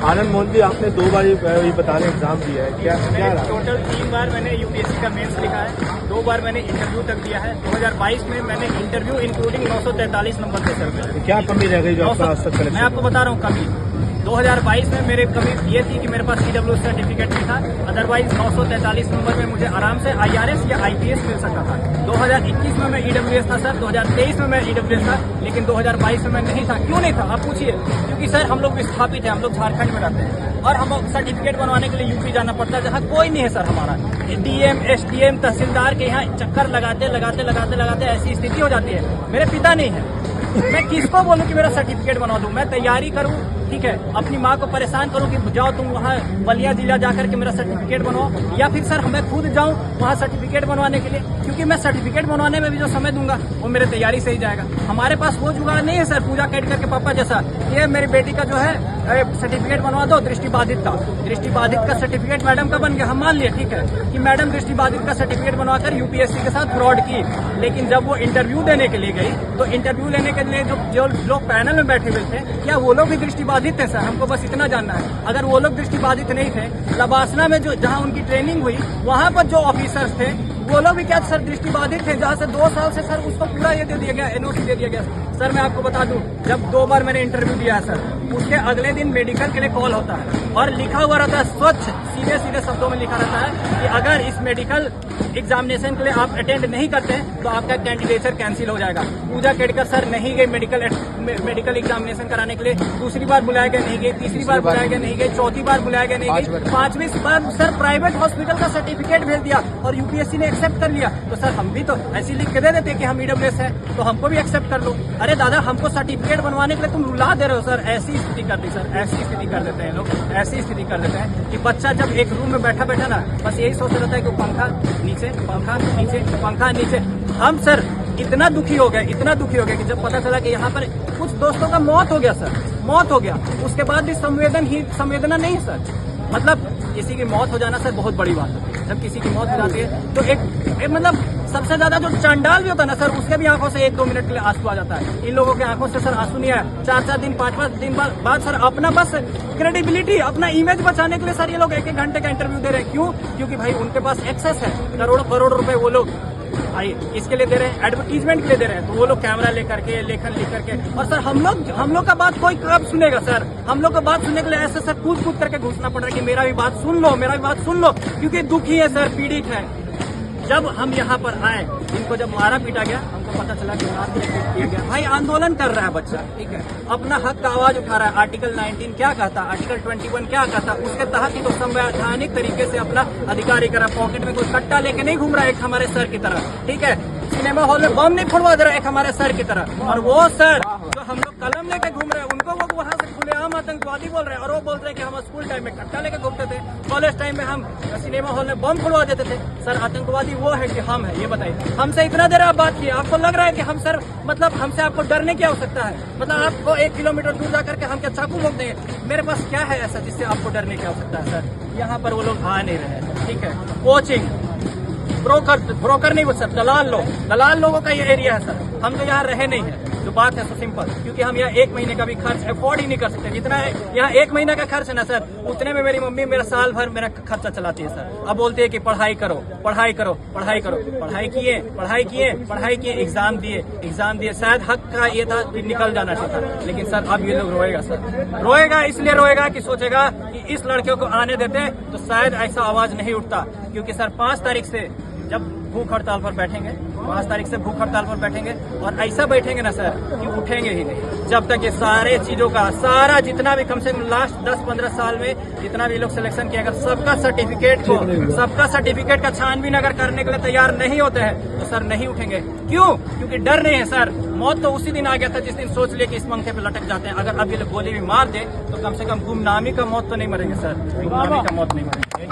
आनंद मोहन जी, आपने 2 बार ये बताने एग्जाम दिया है, क्या रहा? टोटल 3 बार मैंने यूपीएससी का मेंस लिखा है, 2 बार मैंने इंटरव्यू तक दिया है। 2022 में मैंने इंटरव्यू इंक्लूडिंग 943 नंबर थे सर मेरे। क्या कमी रह गई जो आपका आज तक मैं आपको बता रहा हूँ कमी 2022 में मेरे कमी ये थी कि मेरे पास ईडब्ल्यूएस सर्टिफिकेट नहीं था, अदरवाइज 943 नंबर में मुझे आराम से आईआरएस या आईपीएस मिल सकता था। 2021 में मैं ईडब्ल्यूएस था सर, 2023 में मैं ईडब्ल्यूएस था, लेकिन 2022 में मैं नहीं था। क्यों नहीं था आप पूछिए, क्योंकि सर हम लोग विस्थापित हैं, हम लोग झारखंड में रहते हैं और हम सर्टिफिकेट बनवाने के लिए यूपी जाना पड़ता है, जहाँ कोई नहीं है सर हमारा। डीएम एसडीएम तहसीलदार के यहाँ चक्कर लगाते ऐसी स्थिति हो जाती है। मेरे पिता नहीं है, मैं किसको बोलूं कि मेरा सर्टिफिकेट बनवा दूं? मैं तैयारी करूं, ठीक है, अपनी माँ को परेशान करूं कि जाओ तुम वहाँ बलिया जिला जाकर के मेरा सर्टिफिकेट बनवाओ, या फिर सर मैं खुद जाऊं वहाँ सर्टिफिकेट बनवाने के लिए, क्योंकि मैं सर्टिफिकेट बनवाने में भी जो समय दूंगा वो मेरे तैयारी से ही जाएगा। हमारे पास वो जुगाड़ नहीं है सर पूजा केटकर के पापा जैसा, ये मेरी बेटी का जो है सर्टिफिकेट बनवा दो दृष्टिबाधित का सर्टिफिकेट मैडम का बन गया। हम मान लिए ठीक है कि मैडम दृष्टिबाधित का सर्टिफिकेट बनवाकर यूपीएससी के साथ फ्रॉड की, लेकिन जब वो इंटरव्यू देने के लिए गई तो इंटरव्यू लेने के लिए जो लोग पैनल में बैठे हुए थे, क्या वो लोग भी दृष्टिबाधित थे सर? हमको बस इतना जानना है। अगर वो लोग दृष्टिबाधित नहीं थे, लबासना में जो जहां उनकी ट्रेनिंग हुई वहां पर जो ऑफिसर्स थे वो लोग भी क्या सर दृष्टिबाधित थे, जहां से 2 साल से सर उसको पूरा ये दे दिया गया, एनओसी दे दिया गया। सर मैं आपको बता दूं, जब 2 बार मैंने इंटरव्यू दिया है सर, उसके अगले दिन मेडिकल के लिए कॉल होता है और लिखा हुआ रहता है, स्वच्छ सीधे शब्दों में लिखा रहता है कि अगर इस मेडिकल एग्जामिनेशन के लिए आप अटेंड नहीं करते तो आपका कैंडिडेचर कैंसिल हो जाएगा। पूजा केटकर सर नहीं गई मेडिकल एग्जामिनेशन कराने के लिए, दूसरी बार बुलाया गया नहीं गई, तीसरी बार बुलाया गया नहीं गई, चौथी बार बुलाया गया नहीं गई, 5वीं बार सर प्राइवेट हॉस्पिटल का सर्टिफिकेट भेज दिया और यूपीएससी ने एक्सेप्ट कर लिया। तो सर हम भी तो ऐसी लिख के दे देते कि हम ईडब्ल्यूएस है तो हमको भी एक्सेप्ट कर लो। अरे दादा हमको सर्टिफिकेट बनवाने के लिए तुम रुला दे रहे हो सर। ऐसी स्थिति कर दी सर, ऐसी स्थिति कर देते हैं लोग, ऐसी स्थिति कर देते हैं कि बच्चा जब एक रूम में बैठा ना बस यही सोच रहता है कि पंखा नीचे। हम सर इतना दुखी हो गए कि जब पता चला कि यहाँ पर कुछ दोस्तों का मौत हो गया, उसके बाद भी संवेदना नहीं है सर। मतलब किसी की मौत हो जाना सर बहुत बड़ी बात है। जब किसी की मौत हो जाती है तो एक मतलब सबसे ज्यादा जो चंडाल भी होता है ना सर, उसके भी आंखों से 1-2 मिनट के लिए आंसू आ जाता है। इन लोगों के आंखों से सर आंसू नहीं आया। 4-4 दिन 5-5 दिन बाद सर अपना बस क्रेडिबिलिटी, अपना इमेज बचाने के लिए सर ये लोग 1-1 घंटे का इंटरव्यू दे रहे हैं। क्यों? क्योंकि भाई उनके पास एक्सेस है, करोड़ रुपए वो लोग भाई इसके लिए दे रहे हैं, एडवर्टीजमेंट के लिए दे रहे हैं। तो वो लोग कैमरा लेकर के, लेखन लिख करके, और सर हम लोग का बात कोई कब सुनेगा सर? हम लोग का बात सुनने के लिए ऐसे सर कूद करके घुसना पड़ रहा है कि मेरा भी बात सुन लो, क्योंकि दुखी है सर, पीड़ित है। जब हम यहाँ पर आए, इनको जब मारा पीटा गया, हमको पता चला कि मार किया गया। भाई आंदोलन कर रहा है बच्चा, ठीक है, अपना हक का आवाज उठा रहा है। आर्टिकल 19 क्या कहता, आर्टिकल 21 क्या कहता, उसके तहत ही तो संवैधानिक तरीके से अपना अधिकार करा। पॉकेट में कोई कट्टा लेके नहीं घूम रहा है एक हमारे सर की तरह, ठीक है, सिनेमा हॉल में बम नहीं फोड़वा दे रहा है एक हमारे सर की तरह। और वो सर जो हम लोग कलम लेके घूम रहे हैं, उनको वो वहाँ से खुलेआम आतंकवादी बोल रहे हैं। और वो बोल रहे हैं कि हम स्कूल टाइम में कट्टा लेके घूमते थे, कॉलेज टाइम में हम सिनेमा हॉल में बम फोड़वा देते थे। सर आतंकवादी वो है कि हम है? ये बताइए। हमसे इतना देर आप बात किए, आपको लग रहा है कि हम सर मतलब हमसे आपको डरने की आवश्यकता है? मतलब आपको 1 किलोमीटर दूर जाकर के हम क्या चाकू भोंक देंगे? मेरे पास क्या है ऐसा जिससे आपको डरने की आवश्यकता है सर? यहाँ पर वो लोग आ नहीं रहे, ठीक है। कोचिंग ब्रोकर नहीं बोल सर, दलाल लोगों का ये एरिया है सर। हम तो यहाँ रहे नहीं है, जो बात है सो सिंपल, क्योंकि हम यहाँ 1 महीने का भी खर्च अफोर्ड ही नहीं कर सकते। जितना यहाँ 1 महीने का खर्च है ना सर, उतने में मेरी मम्मी मेरा साल भर मेरा खर्चा चलाती है सर। अब बोलती है कि पढ़ाई करो। पढ़ाई किए, एग्जाम दिए, शायद हक का ये था कि निकल जाना चाहिए, लेकिन सर अब ये लोग रोएगा इसलिए रोएगा कि सोचेगा कि इस लड़के को आने देते तो शायद ऐसा आवाज नहीं उठता। क्योंकि सर 5 तारीख से जब भूख हड़ताल पर बैठेंगे, 5 तारीख से भूख हड़ताल पर बैठेंगे, और ऐसा बैठेंगे ना सर कि उठेंगे ही नहीं जब तक ये सारे चीजों का सारा जितना भी कम से कम लास्ट 10-15 साल में जितना भी लोग सिलेक्शन किया, अगर सबका सर्टिफिकेट का छानबीन अगर करने के लिए तैयार नहीं होते हैं तो सर नहीं उठेंगे। क्यों? क्योंकि डर नहीं है सर। मौत तो उसी दिन आ गया था जिस दिन सोच लिए कि इस पंखे पे लटक जाते हैं। अगर अब ये लोग गोली भी मार दे तो कम से कम गुमनामी का मौत तो नहीं मरेंगे सर, गुमनामी का मौत नहीं मरेंगे।